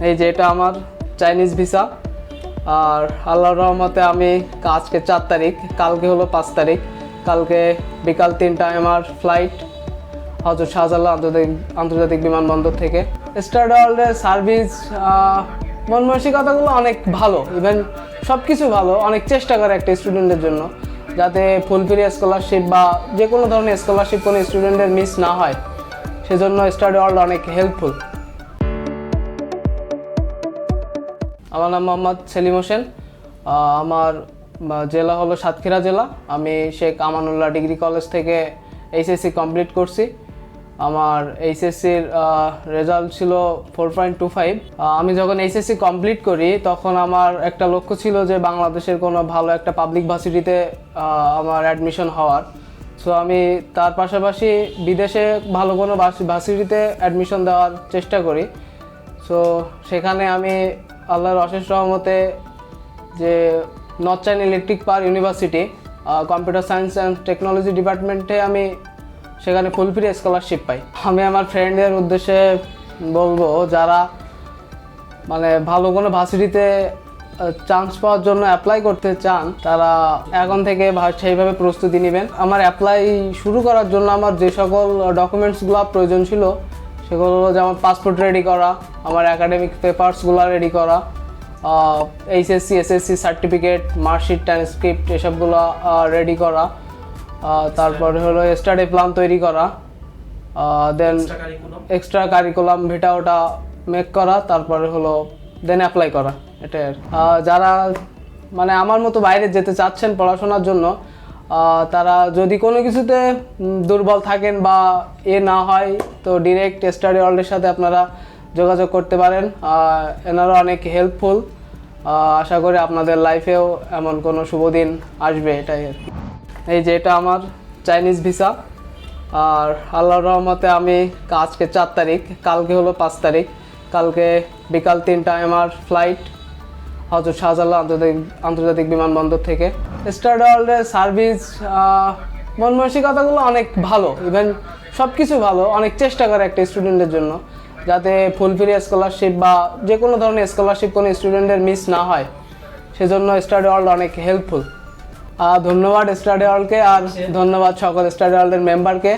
এই যে এটা আমার চাইনিজ ভিসা। আর আল্লাহর রহমতে আমি আজকে 4 তারিখ, কালকে হলো 5 তারিখ। কালকে বিকাল 3টায় আমার ফ্লাইট হযরত শাহজালাল আন্তর্জাতিক বিমানবন্দর থেকে। স্টাডি ওয়ার্ল্ডের সার্ভিস মন মানসিকতাগুলো অনেক ভালো, ইভেন সব কিছু ভালো। অনেক চেষ্টা করে একটা স্টুডেন্টের জন্য যাতে ফুলফিল স্কলারশিপ বা যে কোনো ধরনের স্কলারশিপ কোনো স্টুডেন্টের মিস না হয়, সেজন্য স্টাডি ওয়ার্ল্ড অনেক হেল্পফুল। আমার নাম মোহাম্মদ সেলিম হোসেন। আমার জেলা হলো সাতক্ষীরা জেলা। আমি শেখ আমানুল্লাহ ডিগ্রি কলেজ থেকে এইচএসসি কমপ্লিট করছি। আমার এইচএসসির রেজাল্ট ছিল 4.25। আমি যখন এইচএসসি কমপ্লিট করি তখন আমার একটা লক্ষ্য ছিল যে বাংলাদেশের কোনো ভালো একটা পাবলিক ভার্সিটিতে আমার অ্যাডমিশন হওয়ার। সো আমি তার পাশাপাশি বিদেশে ভালো কোনো ভার্সিটিতে অ্যাডমিশন দেওয়ার চেষ্টা করি। সো সেখানে আমি আল্লাহর অশেষ রহমতে যে north China electric power university computer science and technology ডিপার্টমেন্টে আমি সেখানে ফুল ফ্রি স্কলারশিপ পাই। আমি আমার ফ্রেন্ডদের উদ্দেশ্যে বলবো, যারা মানে ভালো কোনো ভার্সিটিতে চান্স পাওয়ার জন্য অ্যাপ্লাই করতে চান, তারা এখন থেকে সেইভাবে প্রস্তুতি নেবেন। আমার অ্যাপ্লাই শুরু করার জন্য আমার যে সকল ডকুমেন্টসগুলো প্রয়োজন ছিল সেগুলো হলো যেমন পাসপোর্ট রেডি করা, আমার একাডেমিক পেপারসগুলো রেডি করা, HSC SSC certificate, marksheet, transcript এসবগুলো রেডি করা, তারপরে হলো স্টাডি প্ল্যান তৈরি করা, দেন এক্সট্রা কারিকুলাম ভিটা ওটা মেক করা, তারপরে হলো দেন অ্যাপ্লাই করা। এটাই। যারা মানে আমার মতো বাইরে যেতে চাচ্ছেন পড়াশোনার জন্য, তারা যদি কোনো কিছুতে দুর্বল থাকেন বা না হয়, তো ডিরেক্ট স্টাডি ওয়ার্ল্ডের সাথে আপনারা যোগাযোগ করতে পারেন। এনারা অনেক হেল্পফুল। আশা করি আপনাদের লাইফেও এমন কোনো শুভ দিন আসবে, এটাই আর কি। এই যে এটা আমার চাইনিজ ভিসা। আর আল্লাহর রহমতে আমি আজকে 4 তারিখ, কালকে হলো 5 তারিখ। কালকে বিকাল 3টায় আমার ফ্লাইট হযরত শাহজালাল আন্তর্জাতিক বিমানবন্দর থেকে। স্টাডি ওয়ার্ল্ডের সার্ভিস মন মানসিকতাগুলো অনেক ভালো, ইভেন সব কিছু ভালো। অনেক চেষ্টা করে একটা স্টুডেন্টের জন্য যাতে ফুলফিল স্কলারশিপ বা যে কোনো ধরনের স্কলারশিপ কোনো স্টুডেন্টের মিস না হয়, সেজন্য স্টাডি ওয়ার্ল্ড অনেক হেল্পফুল। ধন্যবাদ স্টাডি ওয়ার্ল্ডকে, আর ধন্যবাদ সকল স্টাডি ওয়ার্ল্ডের মেম্বারকে।